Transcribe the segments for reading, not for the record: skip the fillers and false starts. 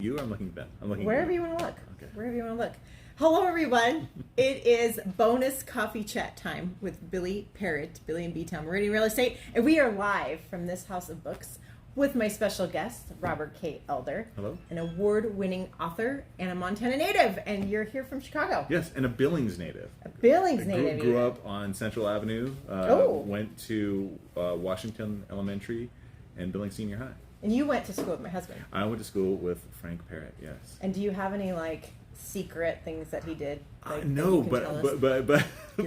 You or I'm looking at Ben? I'm looking Wherever at you want to look. Okay. Wherever you want to look. Hello, everyone. It is bonus coffee chat time with Billy Parrott, Billy in B-Town Meridian Real Estate. And we are live from this house of books with my special guest, Robert K. Elder. Hello. An award-winning author and a Montana native. And you're here from Chicago. Yes, and a Billings native. A Billings I native. grew up on Central Avenue. Oh. Went to Washington Elementary and Billings Senior High. And you went to school with my husband. I went to school with Frank Parrott. Yes. And do you have any, like, secret things that he did? Like, No, that you can tell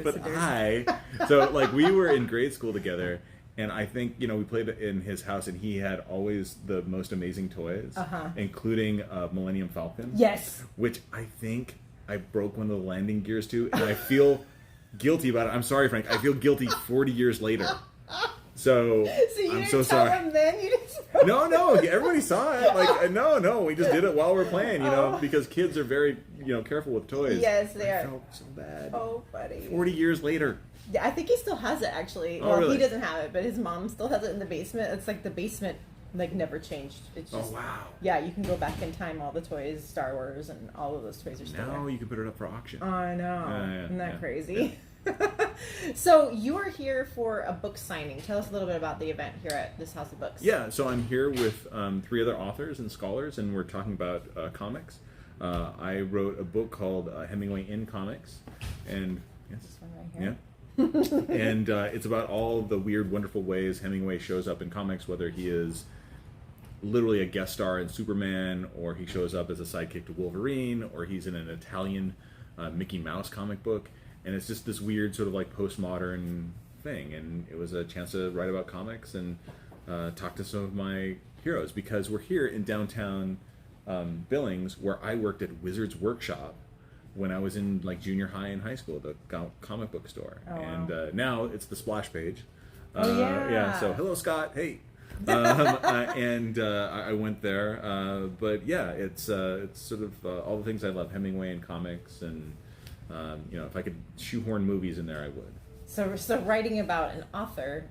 us? but so like we were in grade school together, and I think we played in his house, and he had always the most amazing toys, including Millennium Falcon. Yes. Which I think I broke one of the landing gears to, and I feel guilty about it. I'm sorry, Frank. I feel guilty 40 years later. So you I'm didn't so tell sorry. him then? You just No, everybody saw it. Like, no, we just did it while we're playing, because kids are very, careful with toys. Yes, they are. I felt so bad. Oh, buddy. 40 years later. Yeah, I think he still has it, actually. Oh, Well, really? he doesn't have it, but his mom still has it in the basement. It's like the basement, like, never changed. It's just, Oh, wow. Yeah, you can go back in time. All the toys, Star Wars, and all of those toys are still Now there. you can put it up for auction. I know. Yeah, Isn't that yeah. crazy? So you are here for a book signing. Tell us a little bit about the event here at this House of Books. Yeah, so I'm here with 3 other authors and scholars, and we're talking about comics. I wrote a book called Hemingway in Comics, and This one right here. yeah, and it's about all the weird, wonderful ways Hemingway shows up in comics, whether he is literally a guest star in Superman, or he shows up as a sidekick to Wolverine, or he's in an Italian Mickey Mouse comic book. And it's just this weird sort of like postmodern thing. And it was a chance to write about comics and talk to some of my heroes, because we're here in downtown Billings, where I worked at Wizard's Workshop when I was in like junior high and high school, the comic book store. Oh, wow. And now it's the Splash Page. Oh, yeah. Yeah, so hello, Scott. Hey. I went there. But yeah, it's sort of all the things I love, Hemingway and comics, and if I could shoehorn movies in there, I would. So writing about an author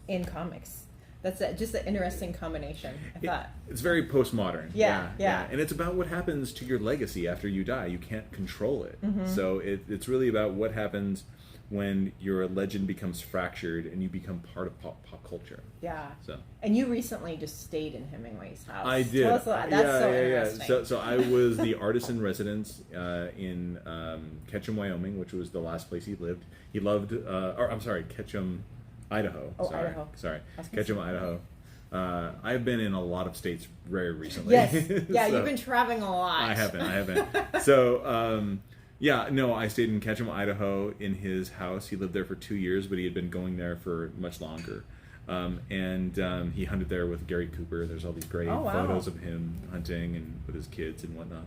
in comics. That's just an interesting combination, I thought. It's very postmodern. Yeah. And it's about what happens to your legacy after you die. You can't control it. So it's really about what happens when your legend becomes fractured and you become part of pop culture. Yeah. So. And you recently just stayed in Hemingway's house. I did. Tell us about that. That's so interesting. So I was the artist in residence in Ketchum, Wyoming, which was the last place he lived. He loved, Ketchum, Idaho. Oh, Idaho. Sorry, Ketchum, Idaho. I've been in a lot of states very recently. Yes. Yeah, So- you've been traveling a lot. I haven't. So, I stayed in Ketchum, Idaho in his house. He lived there for 2 years, but he had been going there for much longer. He hunted there with Gary Cooper. There's all these great Oh, wow. photos of him hunting and with his kids and whatnot.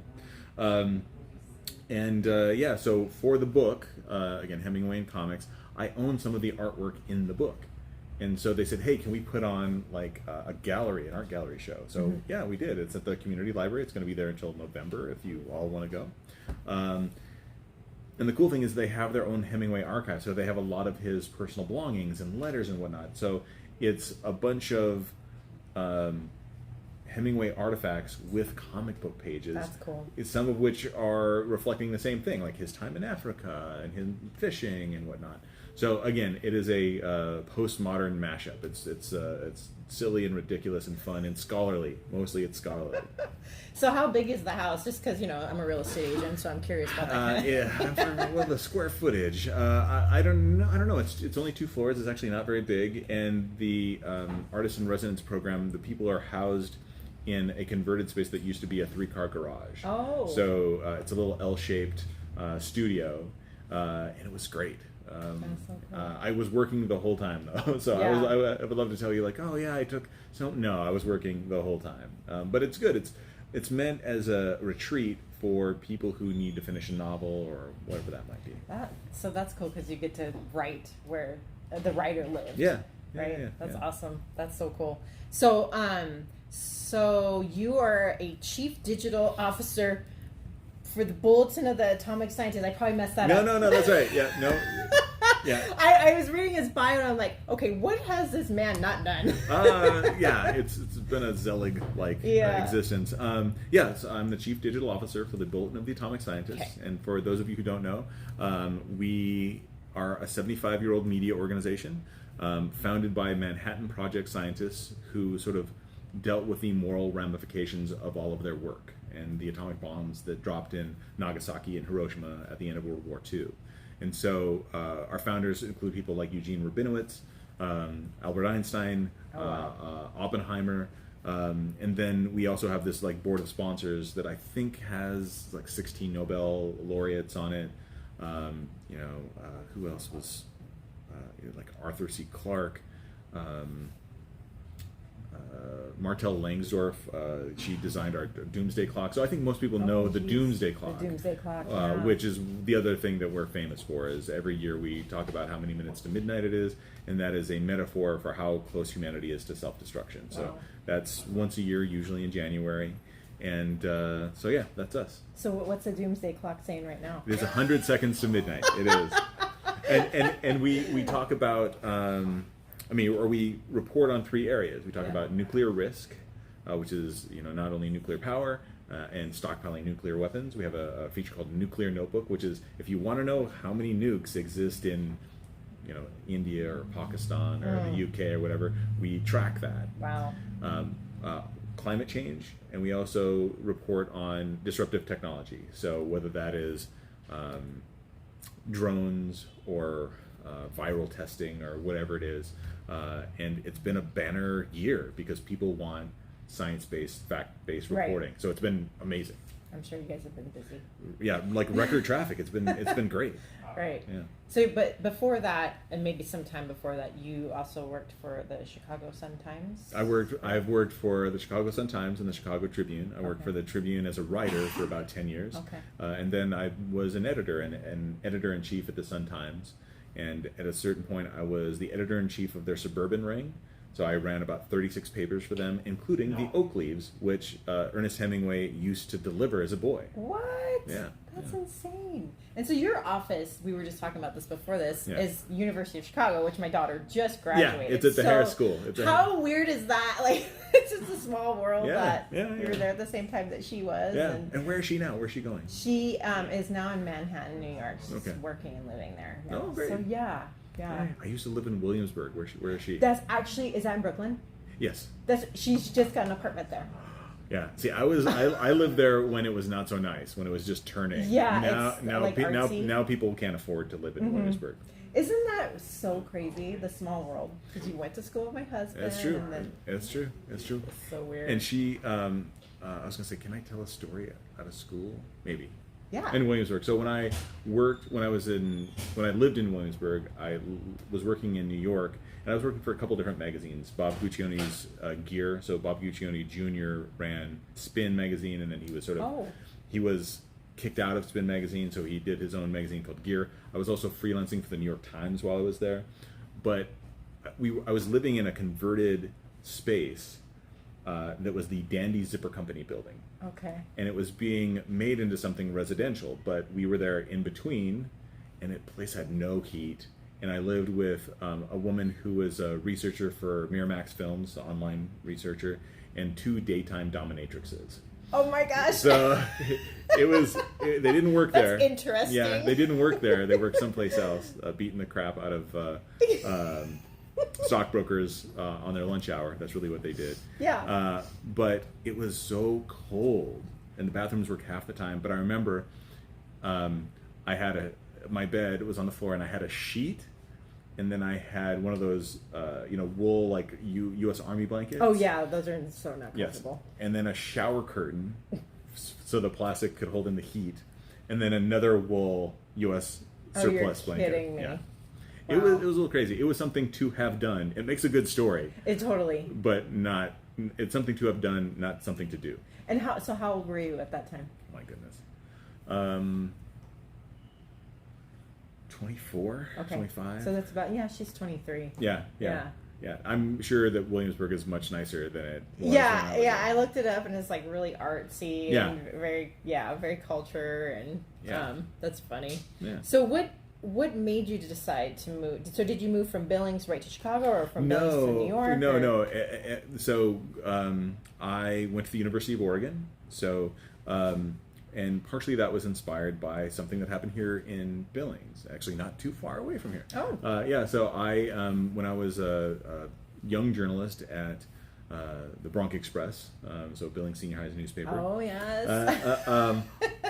So for the book, again, Hemingway in Comics, I own some of the artwork in the book. And so they said, hey, can we put on like a gallery, an art gallery show? So yeah, we did. It's at the community library. It's going to be there until November if you all want to go. And the cool thing is they have their own Hemingway archive. So they have a lot of his personal belongings and letters and whatnot. So it's a bunch of Hemingway artifacts with comic book pages. That's cool. Some of which are reflecting the same thing, like his time in Africa and him fishing and whatnot. So again, it is a postmodern mashup. It's silly and ridiculous and fun and scholarly. Mostly it's scholarly. So how big is the house? Just because, I'm a real estate agent, so I'm curious about that. The square footage. I don't know. It's only 2 floors. It's actually not very big. And the artist in residence program, the people are housed in a converted space that used to be a 3-car garage. Oh. So it's a little L-shaped studio, and it was great. That's so cool. I was working the whole time though, so Yeah. I would love to tell you like, oh yeah, I was working the whole time. But it's good. It's meant as a retreat for people who need to finish a novel or whatever that might be. So that's cool because you get to write where the writer lives. Yeah. Right. Yeah, That's yeah. awesome. That's so cool. So so you are a chief digital officer for the Bulletin of the Atomic Scientists. I probably messed that up. No, that's right. Yeah, no. Yeah. I was reading his bio and I'm like, okay, what has this man not done? Yeah, it's been a Zelig-like existence. So I'm the Chief Digital Officer for the Bulletin of the Atomic Scientists. Okay. And for those of you who don't know, we are a 75-year-old media organization founded by Manhattan Project scientists who sort of dealt with the moral ramifications of all of their work and the atomic bombs that dropped in Nagasaki and Hiroshima at the end of World War II. And so our founders include people like Eugene Rabinowitz, Albert Einstein, Oppenheimer, and then we also have this like board of sponsors that I think has like 16 Nobel laureates on it. Who else was like Arthur C. Clarke, Martel Langsdorff. She designed our Doomsday Clock. So I think most people know the Doomsday Clock. The Doomsday Clock, which is the other thing that we're famous for. Is every year we talk about how many minutes to midnight it is, and that is a metaphor for how close humanity is to self-destruction. So that's once a year, usually in January. And that's us. So what's the Doomsday Clock saying right now? It is 100 seconds to midnight. It is. And we talk about, we report on 3 areas. We talk about nuclear risk, which is not only nuclear power and stockpiling nuclear weapons. We have a feature called Nuclear Notebook, which is if you want to know how many nukes exist in India or Pakistan or the UK or whatever, we track that. Wow. Climate change, and we also report on disruptive technology. So whether that is drones or viral testing or whatever it is, and it's been a banner year because people want science-based, fact-based reporting. So it's been amazing. I'm sure you guys have been busy. Yeah, like record traffic. It's been great. Right. Yeah. So, but before that, and maybe sometime before that, you also worked for the Chicago Sun-Times? I've worked for the Chicago Sun-Times and the Chicago Tribune. I worked for the Tribune as a writer for about 10 years. Okay. And then I was an editor and an editor-in-chief at the Sun-Times. And at a certain point, I was the editor-in-chief of their suburban ring. So I ran about 36 papers for them, including the Oak Leaves, which Ernest Hemingway used to deliver as a boy. What? Yeah. That's insane. And so your office, we were just talking about this before this, is University of Chicago, which my daughter just graduated. Yeah, it's at the Harris School. How weird is that? Like, it's just a small world that you were there at the same time that she was. Yeah. And where is she now? Where's she going? She is now in Manhattan, New York. She's working and living there now. Oh, great. So yeah. I used to live in Williamsburg. Where is she? That's actually, is that in Brooklyn? Yes. She's just got an apartment there. Yeah. See, I lived there when it was not so nice, when it was just turning. Yeah. Now people can't afford to live in Williamsburg. Isn't that so crazy? The small world. Because you went to school with my husband. That's true. And then It's true. It's so weird. And she, I was gonna say, can I tell a story out of school? Maybe. Yeah. In Williamsburg. So when I lived in Williamsburg, I was working in New York, and I was working for a couple different magazines. Bob Guccione's Gear. So Bob Guccione Jr. ran Spin magazine, and then he was he was kicked out of Spin magazine, so he did his own magazine called Gear. I was also freelancing for the New York Times while I was there, but I was living in a converted space that was the Dandy Zipper Company building. Okay. And it was being made into something residential, but we were there in between, and the place had no heat. And I lived with a woman who was a researcher for Miramax Films, an online researcher, and 2 daytime dominatrixes. Oh my gosh. So they didn't work there. That's interesting. Yeah, they didn't work there. They worked someplace else, beating the crap out of stockbrokers on their lunch hour. That's really what they did. Yeah. But it was so cold, and the bathrooms worked half the time. But I remember I had my bed was on the floor, and I had a sheet, and then I had one of those wool like U.S. Army blankets. Oh yeah, those are so not comfortable. Yes. And then a shower curtain, so the plastic could hold in the heat, and then another wool U.S. surplus blanket. You're kidding me. Yeah. Wow. It was a little crazy. It was something to have done. It makes a good story. It totally. But it's something to have done, not something to do. And how old were you at that time? My goodness. 24, okay. 25. So that's about, she's 23. Yeah. I'm sure that Williamsburg is much nicer than it was. Yeah. I looked it up, and it's like really artsy and very culture, and that's funny. Yeah. So what what made you decide to move? So did you move from Billings right to Chicago, or from Billings to New York? No. So I went to the University of Oregon. So and partially that was inspired by something that happened here in Billings, actually not too far away from here. Oh. Yeah. So I when I was a young journalist at the Bronx Express, so Billings Senior High's newspaper. Oh yes.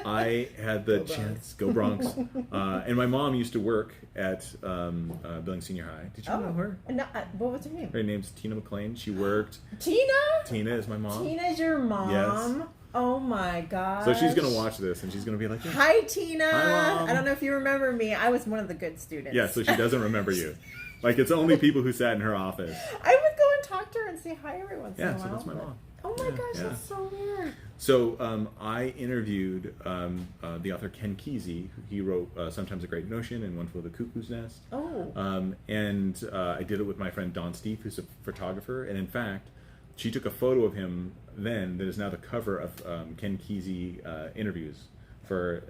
I had the chance, go Bronx, and my mom used to work at Billings Senior High. Did you know her? No, what was her name? Her name's Tina McLean. She worked. Tina is my mom. Tina's your mom. Yes. Oh my gosh. So she's gonna watch this and she's gonna be like, "Hi Tina. Hi, Mom. I don't know if you remember me. I was one of the good students." Yeah. So she doesn't remember you. Like, it's only people who sat in her office. I would go and talk to her and say hi every once in a while. Yeah, so that's my mom. Oh my gosh, that's so weird. So I interviewed the author Ken Kesey. He wrote Sometimes a Great Notion and One Flew the Cuckoo's Nest. Oh. And I did it with my friend Dawn Steve, who's a photographer. And in fact, she took a photo of him then that is now the cover of Ken Kesey interviews for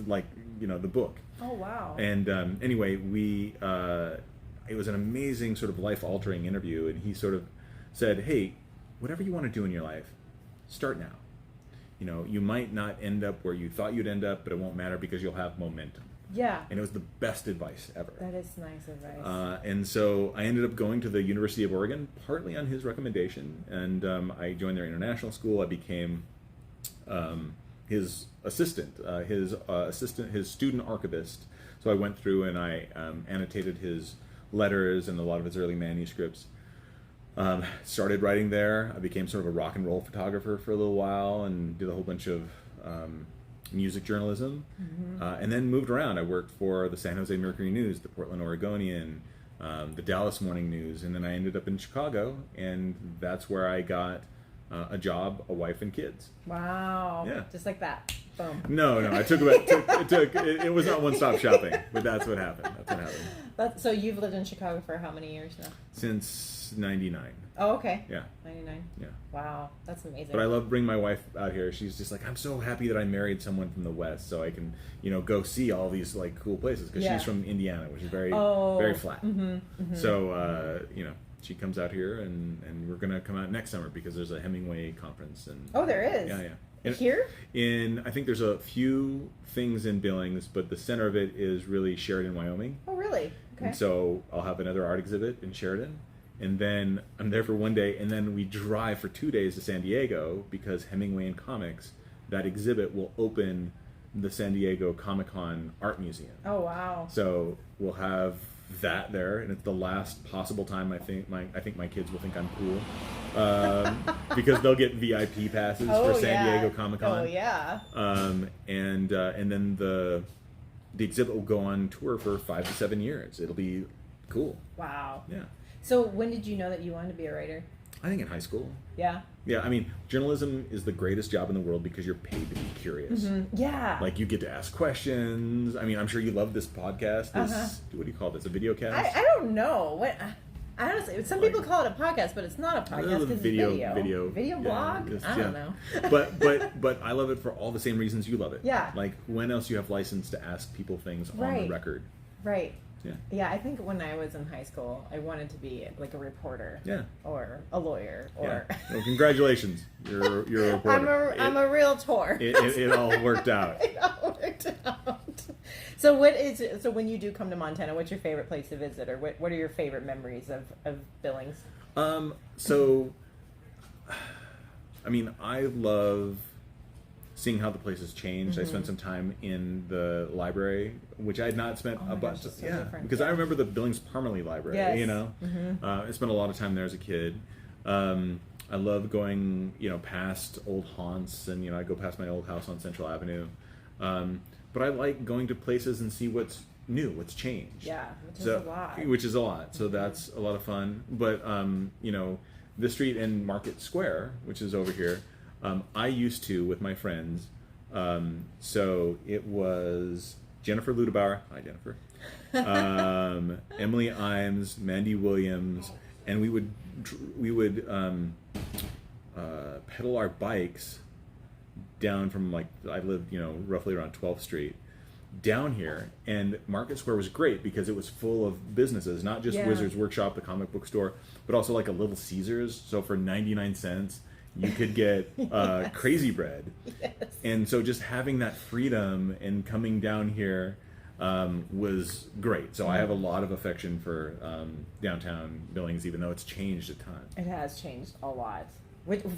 like, the book. Oh, wow. And anyway, it was an amazing sort of life-altering interview, and he sort of said, hey, whatever you want to do in your life, start now. You might not end up where you thought you'd end up, but it won't matter because you'll have momentum. Yeah. And it was the best advice ever. That is nice advice. And so I ended up going to the University of Oregon, partly on his recommendation, and I joined their international school. I became his assistant, his student archivist. So I went through and I annotated his letters and a lot of his early manuscripts. Started writing there. I became sort of a rock and roll photographer for a little while and did a whole bunch of music journalism. Mm-hmm. And then moved around. I worked for the San Jose Mercury News, the Portland Oregonian, the Dallas Morning News, and then I ended up in Chicago, and that's where I got a job, a wife, and kids. Wow. Yeah. Just like that. Boom. No. It was not one-stop shopping, but that's what happened. So you've lived in Chicago for how many years now? Since 99. Oh, okay. Yeah. 99. Yeah. Wow. That's amazing. But I love bringing my wife out here. She's just like, I'm so happy that I married someone from the West so I can, go see all these like cool places, because she's from Indiana, which is very flat. Mm-hmm. Mm-hmm. So, she comes out here and we're going to come out next summer because there's a Hemingway conference. And there is? Yeah. Here? I think there's a few things in Billings, but the center of it is really Sheridan, Wyoming. Oh, really? Okay. And so I'll have another art exhibit in Sheridan. And then I'm there for one day, and then we drive for 2 days to San Diego because Hemingway and Comics, that exhibit will open the San Diego Comic-Con Art Museum. Oh, wow. So we'll have that there, and it's the last possible time I think my kids will think I'm cool, because they'll get VIP passes for San Diego Comic-Con. Oh yeah. And then the exhibit will go on tour for 5 to 7 years. It'll be cool. Wow. Yeah. So when did you know that you wanted to be a writer? I think in high school. Yeah. Yeah, I mean, journalism is the greatest job in the world because you're paid to be curious. Mm-hmm. Yeah. Like, you get to ask questions. I mean, I'm sure you love this podcast. What do you call this? A video cast? I don't know. What? I honestly, some people call it a podcast, but it's not a podcast because it's video. Video blog? I don't know. but I love it for all the same reasons you love it. Yeah. Like, when else you have license to ask people things on the record? Right. Yeah. Yeah, I think when I was in high school, I wanted to be like a reporter. Yeah. Or a lawyer. Or. Yeah. Well, congratulations, you're a reporter. I'm a realtor. It all worked out. It all worked out. So when you do come to Montana, what's your favorite place to visit, or what are your favorite memories of Billings? So, I mean, I love seeing how the place has changed. Mm-hmm. I spent some time in the library, which I had not spent a bunch. Because I remember the Billings Parmalee Library. Yes. Mm-hmm. I spent a lot of time there as a kid. I love going, past old haunts, and I go past my old house on Central Avenue. But I like going to places and see what's new, what's changed. Yeah, which is a lot. So that's a lot of fun. But the street in Market Square, which is over here. I used to with my friends. So it was Jennifer Ludebauer. Hi, Jennifer. Emily Imes, Mandy Williams, and we would pedal our bikes down from, like, I lived roughly around 12th Street, down here, and Market Square was great because it was full of businesses, not just Yeah. Wizards Workshop, the comic book store, but also like a Little Caesars. So for 99 cents, you could get Crazy Bread. Yes. And so just having that freedom and coming down here was great. So I have a lot of affection for downtown Billings, even though it's changed a ton. It has changed a lot.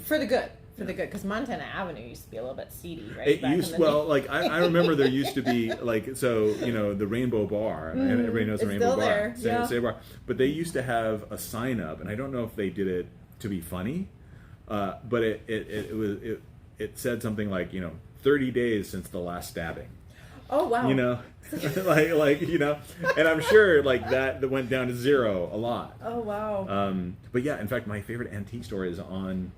For the good. For the good. Because Montana Avenue used to be a little bit seedy, right? It back used, in the well, day. like I remember there used to be like, so you know, the Rainbow Bar, and everybody knows the It's Rainbow still Bar, there, yeah. Say Bar, but they used to have a sign up, and I don't know if they did it to be funny, but it said something like, you know, 30 days since the last stabbing. Oh, wow. You know, like you know, and I'm sure like that went down to zero a lot. Oh, wow. But yeah, in fact, my favorite antique store is on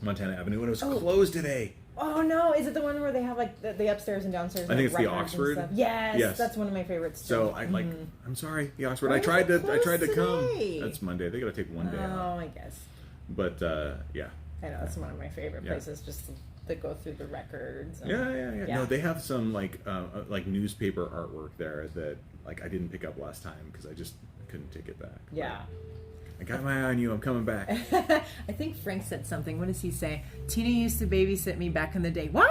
Montana Avenue, and it was closed today. Oh, no. Is it the one where they have like the upstairs and downstairs? I think like, it's the records and Oxford. stuff? Yes, Yes. that's one of my favorites. So too. I like. I'm sorry, the Oxford. Why I is tried it to closed come. today? That's Monday. They got to take one day off. Oh, I guess. But yeah. I know, that's one of my favorite Yeah. places, just to go through the records. And, Yeah. No, they have some like newspaper artwork there that like I didn't pick up last time because I just couldn't take it back. Yeah. I got my eye on you. I'm coming back. I think Frank said something. What does he say? Tina used to babysit me back in the day. What?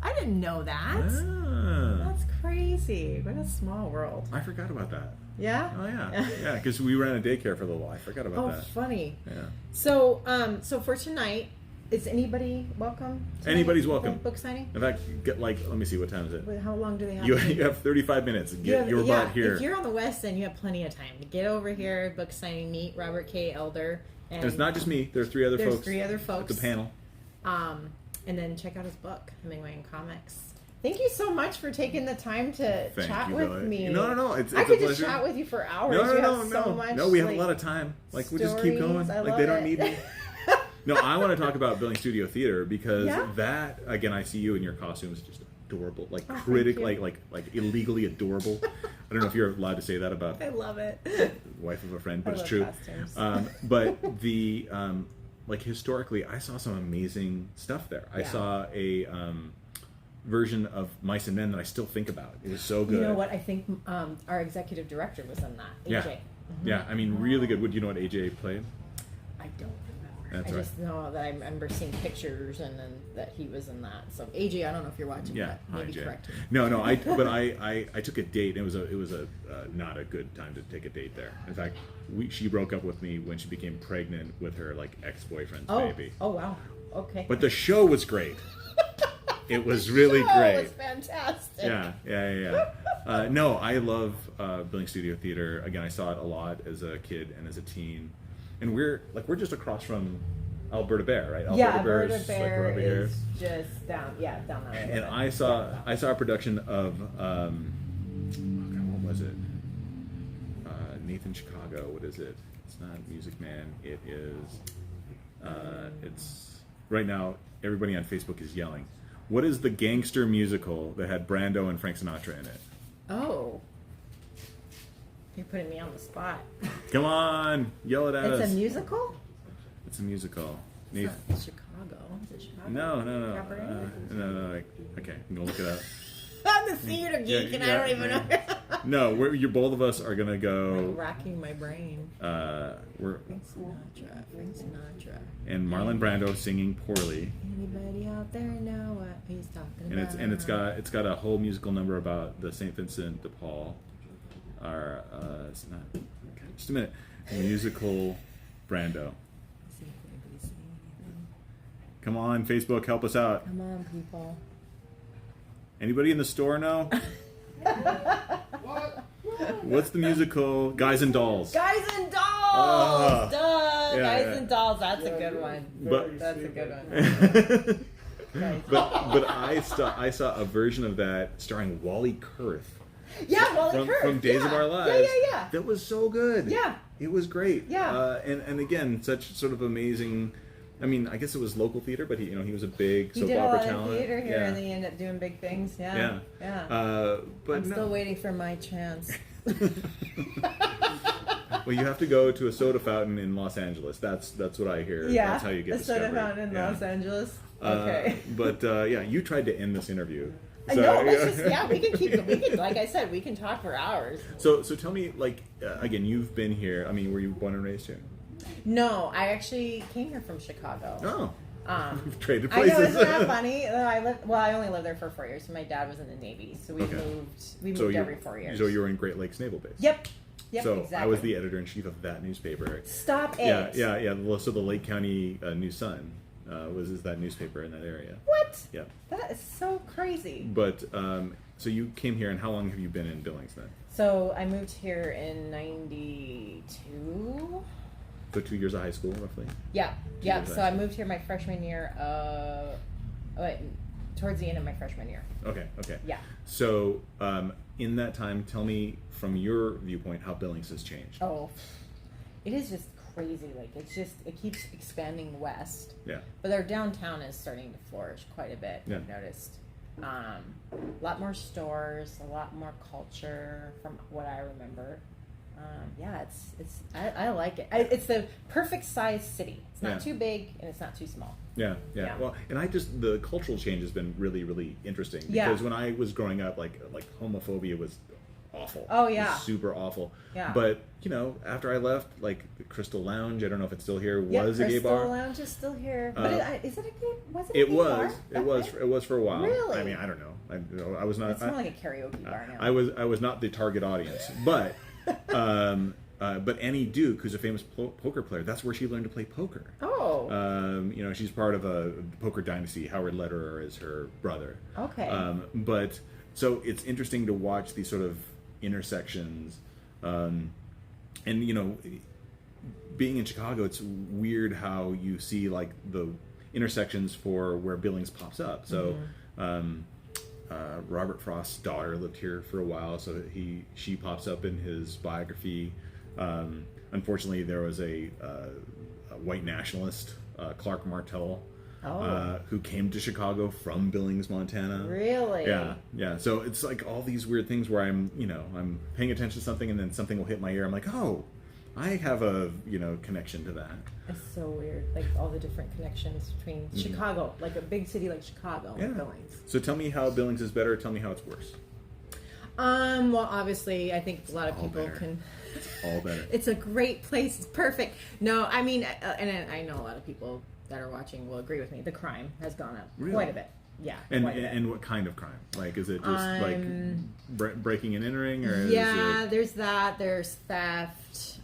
I didn't know that. Ah, That's crazy. What a small world. I forgot about that. Yeah? Oh yeah, because we ran a daycare for a little while. I forgot about Oh, that. funny. Yeah. So, so for tonight, is anybody welcome? tonight? Anybody's welcome. Book signing? In fact, let me see, what time is it? Wait, how long do they have? You to- have 35 minutes. Get your butt here. If you're on the west end, you have plenty of time to get over here. Book signing, meet Robert K. Elder. And it's not just me. There's three other There's folks. three other folks. At the panel. And then check out his book, Hemingway and Comics. Thank you so much for taking the time to Thank chat you, with Billy. me. No. It's I a could pleasure. just chat with you for hours. No, You have so much. No, we have like, a lot of time. Like, we just keep going. stories. I Like, love they don't it. need me. No, I want to talk about Billings Studio Theater because Yeah? that, again, I see you in your costumes, just adorable. Like, Oh, thank critically, you. like illegally adorable. I don't know if you're allowed to say that about I love it. the wife of a friend, but I it's love true. costumes. But the, like, historically, I saw some amazing stuff there. I Yeah. saw a version of Mice and Men that I still think about. It was so good. You know what? I think our executive director was in that. AJ. Yeah. Yeah, I mean, really good. Would you know what AJ played? I don't remember. That's I right. just know that I remember seeing pictures and then that he was in that. So AJ, I don't know if you're watching, Yeah, but maybe hi, Jay. correct me. No, I took a date. And it was a not a good time to take a date there. In fact, she broke up with me when she became pregnant with her like ex-boyfriend's baby. Oh wow. Okay. But the show was great. It was really Oh, great. it was fantastic. Yeah. No, I love Billings Studio Theater. Again, I saw it a lot as a kid and as a teen. And we're just across from Alberta Bear, right? Alberta Bear's, Bear like, over here. is just down that way. And I saw a production of oh God, what was it? Nathan Chicago. What is it? It's not Music Man. It is. It's right now. Everybody on Facebook is yelling. What is the gangster musical that had Brando and Frank Sinatra in it? Oh. You're putting me on the spot. Come on, yell it at us. It's a musical? It's a musical. It's not Chicago. Is it Chicago? No. Cabaret? No. Okay, I'm gonna look it up. I'm the theater geek and I don't even know. No, both of us are gonna I'm go. racking my brain. We're Frank Sinatra. and Marlon Brando singing poorly, Anybody out there know what he's talking about? and it's got a whole musical number about the Saint Vincent de Paul. Or it's not. Okay, just a minute. Musical Brando. See if anybody's saying anything. Come on, Facebook, help us out. Come on, people. Anybody in the store know? What's the musical? Guys and Dolls. Guys and Dolls! Duh! Yeah, Guys yeah. and Dolls, that's a good one. But- That's a good one. Guys. but I saw a version of that starring Wally Kurth Yeah, Wally Kurth. from Days of yeah. Our Lives. Yeah. That was so good. Yeah. It was great. Yeah. And again, such sort of amazing. I mean, I guess it was local theater, but he was a big He soap did a opera lot talent. of theater here, yeah. and then he ended up doing big things. Yeah. But I'm no. still waiting for my chance. Well, you have to go to a soda fountain in Los Angeles. That's what I hear. Yeah, That's how you get a soda discovered. fountain in Yeah. Los Angeles. Okay. But you tried to end this interview So, No, let's just, we can keep. We can, like I said, we can talk for hours. So tell me, like, again, you've been here. I mean, were you born and raised here? No, I actually came here from Chicago. Oh. We've traded I places. know, isn't that funny? I only lived there for 4 years. So my dad was in the Navy, so we moved every 4 years. So you were in Great Lakes Naval Base. Yep, So exactly. I was the editor-in-chief of that newspaper. Stop it. Yeah. So the Lake County News Sun is that newspaper in that area. What? Yeah. That is so crazy. But so you came here, and how long have you been in Billings then? So I moved here in '92. So 2 years of high school, roughly. Yeah. years So of high I school. moved here my freshman year. Towards the end of my freshman year. Okay. Yeah. So in that time, tell me from your viewpoint how Billings has changed. Oh, it is just crazy. Like it keeps expanding west. Yeah. But our downtown is starting to flourish quite a bit. Yeah. I've noticed. A lot more stores, a lot more culture from what I remember. I like it. It's the perfect size city. It's not too big and it's not too small. Yeah. Well, and the cultural change has been really, really interesting because when I was growing up, like homophobia was awful. Oh, It yeah. was super awful. Yeah. But after I left, like the Crystal Lounge, I don't know if it's still here, was a gay bar. Crystal Lounge is still here. But is it a gay? Was it? It a gay was. bar? It was for a while. Really? I mean, I don't know. I was not. It's more like a karaoke bar now. I was not the target audience, but but Annie Duke, who's a famous poker player, that's where she learned to play poker. Oh. She's part of a poker dynasty. Howard Lederer is her brother. Okay. But so it's interesting to watch these sort of intersections, and being in Chicago, it's weird how you see like the intersections for where Billings pops up. So. Robert Frost's daughter lived here for a while, so she pops up in his biography. Unfortunately, there was a white nationalist, Clark Martell, who came to Chicago from Billings, Montana. Really? Yeah. So it's like all these weird things where I'm paying attention to something, and then something will hit my ear. I'm like, oh, I have a connection to that. It's so weird, like all the different connections between Chicago, like a big city like Chicago and Billings. So tell me how Billings is better. Tell me how it's worse. Well, obviously, I think a lot of people can. It's all better. It's a great place. It's perfect. No, I mean, and I know a lot of people that are watching will agree with me. The crime has gone up quite a bit. Yeah. And what kind of crime? Like, is it just like breaking and entering, or there's that. There's theft.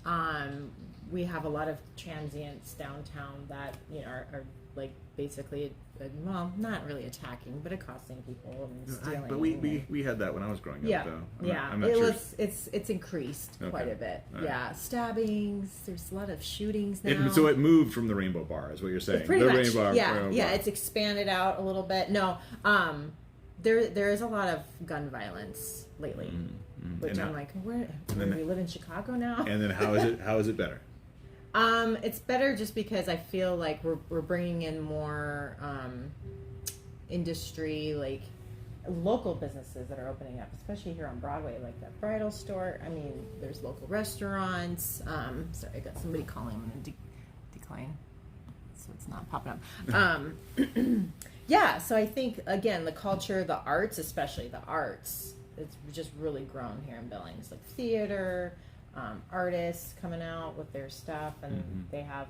We have a lot of transients downtown that are like basically, well, not really attacking, but accosting people and stealing. But we had that when I was growing up. Though. I'm not it sure. it's increased quite a bit. Right. Yeah, stabbings. There's a lot of shootings now. So it moved from the Rainbow Bar, is what you're saying. Pretty much. Rainbow Bar. It's expanded out a little bit. No, there is a lot of gun violence lately, which I'm like, where we live in Chicago now? And then how is it better? It's better just because I feel like we're bringing in more industry, like local businesses that are opening up, especially here on Broadway, like that bridal store. I mean, there's local restaurants. Sorry, I got somebody calling. I'm going to decline so it's not popping up. So I think, again, the culture, the arts, especially the arts, it's just really grown here in Billings. Like theater, artists coming out with their stuff, and they have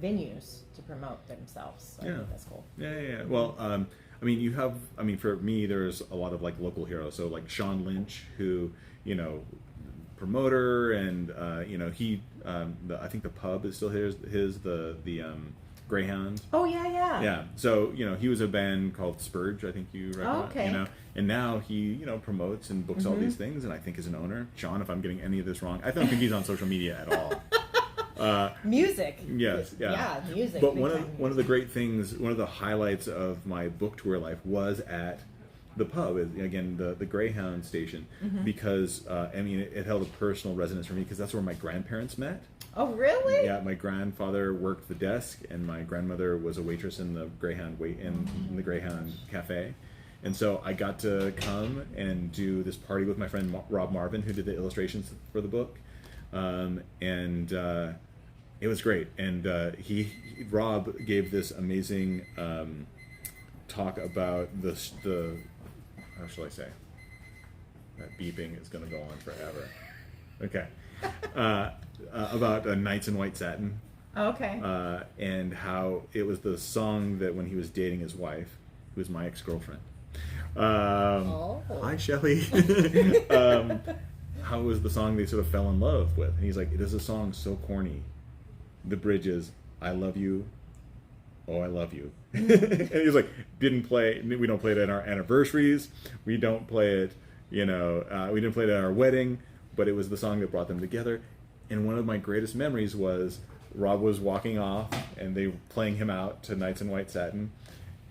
venues to promote themselves. So I think that's cool. Yeah. Well, for me, there's a lot of like local heroes. So like Sean Lynch, who, promoter, and he, I think the pub is still his, the Greyhound. Oh yeah. Yeah. So he was a band called Spurge. I think you recognize. Oh, okay. And now he promotes and books all these things, and I think is an owner. Sean, if I'm getting any of this wrong, I don't think he's on social media at all. Music. Yes. Yeah. Yeah, music. But one of the great things, one of the highlights of my book tour life was at the pub, again, the Greyhound station, because it held a personal resonance for me because that's where my grandparents met. Oh, really? Yeah, my grandfather worked the desk, and my grandmother was a waitress in the Greyhound in the Greyhound cafe, and so I got to come and do this party with my friend Rob Marvin, who did the illustrations for the book, and it was great. And Rob gave this amazing talk about the how shall I say? That beeping is going to go on forever. Okay. About Knights in White Satin. Oh, okay. And how it was the song that when he was dating his wife, who was my ex-girlfriend. Hi, Shelley. How it was the song they sort of fell in love with. And he's like, it is a song so corny. The bridge is, I love you. Oh, I love you. And he was like, we don't play it at our anniversaries. We don't play it, we didn't play it at our wedding, but it was the song that brought them together. And one of my greatest memories was Rob was walking off and they were playing him out to Knights in White Satin.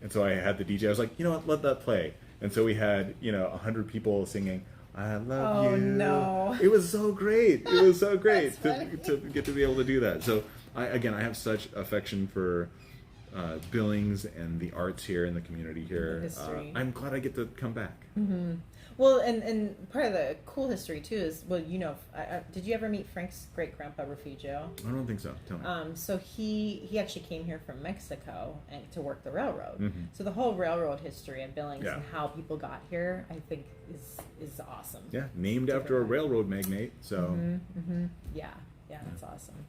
And so I had the DJ, I was like, you know what, let that play. And so we had, 100 people singing, I love you. Oh, no. It was so great. It was so great That's to get to be able to do that. So, I have such affection for Billings and the arts here and the community here. History. I'm glad I get to come back. Mm-hmm. Well, and part of the cool history too is, did you ever meet Frank's great grandpa Refugio? I don't think so. Tell me. So he actually came here from Mexico and to work the railroad. Mm-hmm. So the whole railroad history of Billings Yeah. and how people got here, I think is awesome. Yeah, named after a railroad magnate. So Yeah, that's awesome.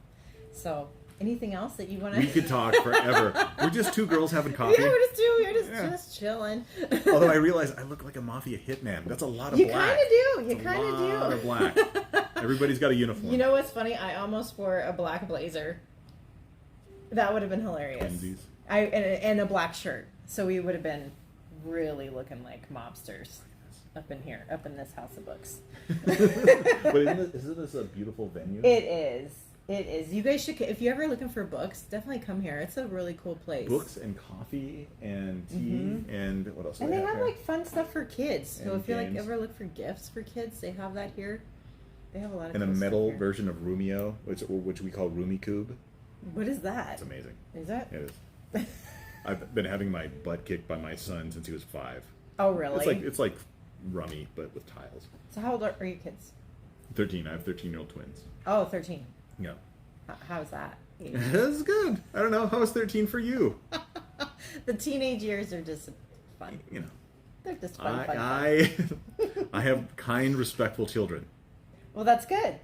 So anything else that you want we to? could talk forever. We're just two girls having coffee. Yeah, we're just chilling. Although I realize I look like a mafia hitman. That's a lot of You black. kind of do. You It's kind of do. A lot of black. Everybody's got a uniform. You know what's funny? I almost wore a black blazer. That would have been hilarious. Twinsies. And a black shirt. So we would have been really looking like mobsters up in here, up in this house of books. But isn't this a beautiful venue? It is. It is. You guys should, if you're ever looking for books, definitely come here. It's a really cool place. Books and coffee and tea and what else? And they have here? like fun stuff for kids. So And if you games. ever look for gifts for kids, they have that here. They have a lot of and a cool metal stuff here. version of Rumio, which we call Rumi Cube. What is that? It's amazing. Is that? It is. I've been having my butt kicked by my son since he was 5. Oh, really? It's like Rummy, but with tiles. So how old are your kids? 13. I have 13-year-old twins. Oh, 13. Yeah. How's that? That's good. I don't know. How was 13 for you? The teenage years are just fun. They're just fun. I have kind, respectful children. Well, that's good.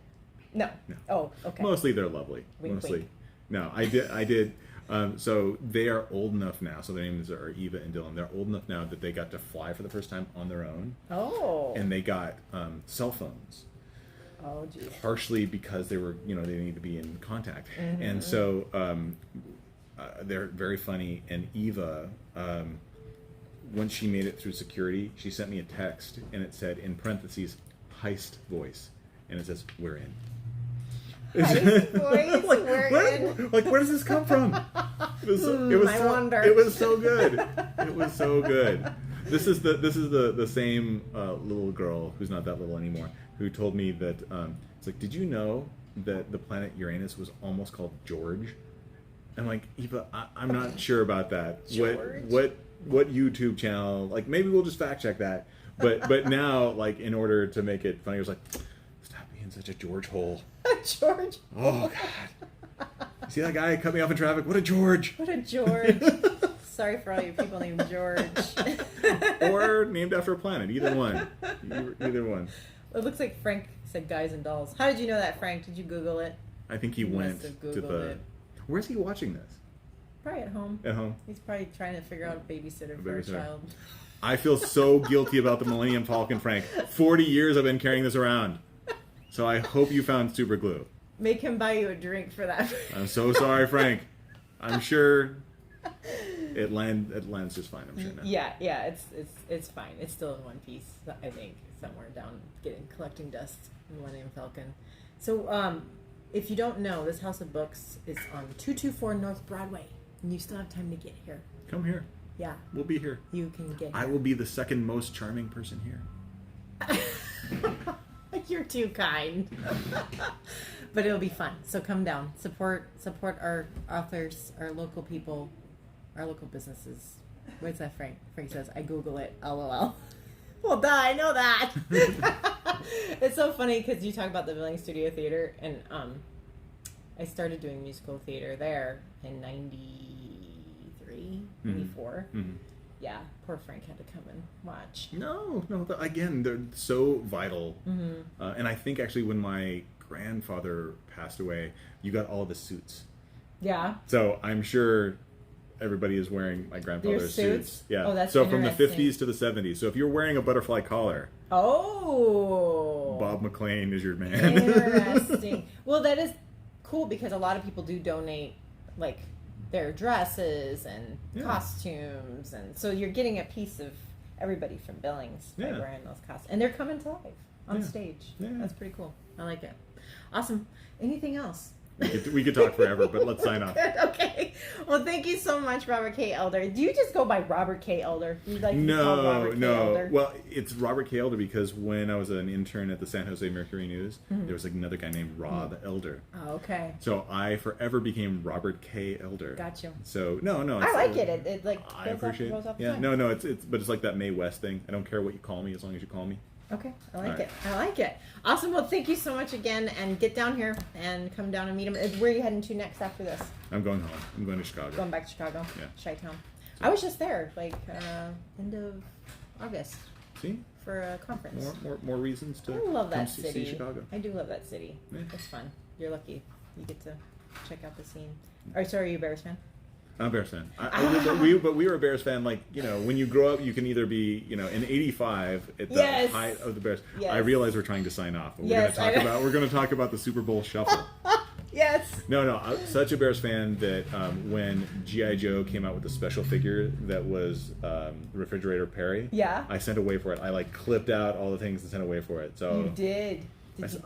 No. No. Oh, okay. Mostly they're lovely. Wink, Mostly. wink. No, I did. So they are old enough now. So their names are Eva and Dylan. They're old enough now that they got to fly for the first time on their own. Oh. And they got cell phones. Oh, geez. Partially because they were, they need to be in contact. Mm-hmm. And so they're very funny. And Eva, once she made it through security, she sent me a text, and it said, in parentheses, heist voice. And it says, we're in. Heist voice, we're in. Like, where does this come from? I wonder. It was so good. It was so good. This is the same little girl who's not that little anymore, who told me that it's like, did you know that the planet Uranus was almost called George? I'm like, Eva, I'm not sure about that. George? What YouTube channel? Like, maybe we'll just fact check that. But now, like, in order to make it funny, I was like, stop being such a George hole. George. Oh God! See that guy cut me off in traffic? What a George! What a George. Sorry for all you people named George. Or named after a planet. Either one. Either one. It looks like Frank said guys and dolls. How did you know that, Frank? Did you Google it? I think he He went must have to Googled the. it. Where's he watching this? Probably at home. At home. He's probably trying to figure out a babysitter for a babysitter. child. I feel so guilty about the Millennium Falcon, Frank. 40 years I've been carrying this around. So I hope you found super glue. Make him buy you a drink for that. I'm so sorry, Frank. I'm sure it lands just fine. I'm sure now. Yeah, it's fine. It's still in one piece, I think, somewhere down collecting dust in Millennium Falcon. So, if you don't know, this House of Books is on 224 North Broadway, and you still have time to get here. Come here. Yeah, We'll be here. you can get here. I will be the second most charming person here. You're too kind. But it'll be fun. So come down. Support our authors, our local people, our local businesses. What's that, Frank? Frank says, I Google it. LOL. Well, duh, I know that. It's so funny because you talk about the Billings Studio Theater, and I started doing musical theater there in 93, 94. Mm-hmm. Yeah, poor Frank had to come and watch. No, again, they're so vital. And I think actually when my grandfather passed away, you got all the suits. Yeah. So I'm sure everybody is wearing my grandfather's suits. Yeah. Oh, that's so from the interesting. 50s to the 70s. So if you're wearing a butterfly collar, oh, Bob McLean is your man. interesting. Well, that is cool because a lot of people do donate like their dresses and costumes, and so you're getting a piece of everybody from Billings by wearing those costumes, and they're coming to life on stage. Yeah. That's pretty cool. I like it. Awesome. Anything else? We could talk forever, but let's sign off. Okay. Well, thank you so much, Robert K. Elder. Do you just go by Robert K. Elder? You like to be called Robert K. Elder? Well, it's Robert K. Elder because when I was an intern at the San Jose Mercury News, there was another guy named Rob Elder. Oh, okay. So I forever became Robert K. Elder. Got you. So no, I like it. It like I appreciate. goes off the Yeah, tongue. no, it's but it's like that Mae West thing. I don't care what you call me as long as you call me. Okay, I like All right. it. I like it. Awesome. Well, thank you so much again, and get down here and come down and meet him. Where are you heading to next after this? I'm going home. I'm going to Chicago. Going back to Chicago. Yeah. Chi-town. I was just there, like end of August See, for a conference. more reasons to I love come that see city. Chicago. I do love that city. Yeah. It's fun. You're lucky. You get to check out the scene. Or sorry, are you a Bears fan? I'm a Bears fan. But we were a Bears fan. Like, when you grow up, you can either be, in '85 at the height of the Bears. Yes. I realize we're trying to sign off. But Yes, we're going to talk about the Super Bowl shuffle. Yes. No, I'm such a Bears fan that when G.I. Joe came out with the special figure that was Refrigerator Perry, Yeah. I sent away for it. I clipped out all the things and sent away for it. So You did.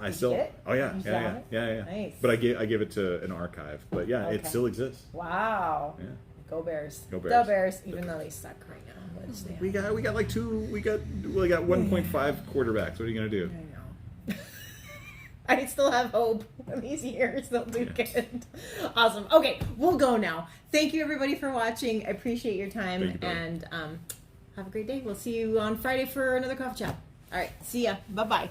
I still. You get it? Oh yeah, You yeah. saw it? Nice. But I gave it to an archive. But yeah, Okay. it still exists. Wow. Yeah. Go Bears. Go Bears. Go Bears, even though they suck right now. Which they We got 1.5 quarterbacks. What are you gonna do? I know. I still have hope. In these years, they'll do good. Awesome. Okay, we'll go now. Thank you, everybody, for watching. I appreciate your time. Thank you, Billy. And have a great day. We'll see you on Friday for another coffee chat. All right. See ya. Bye-bye.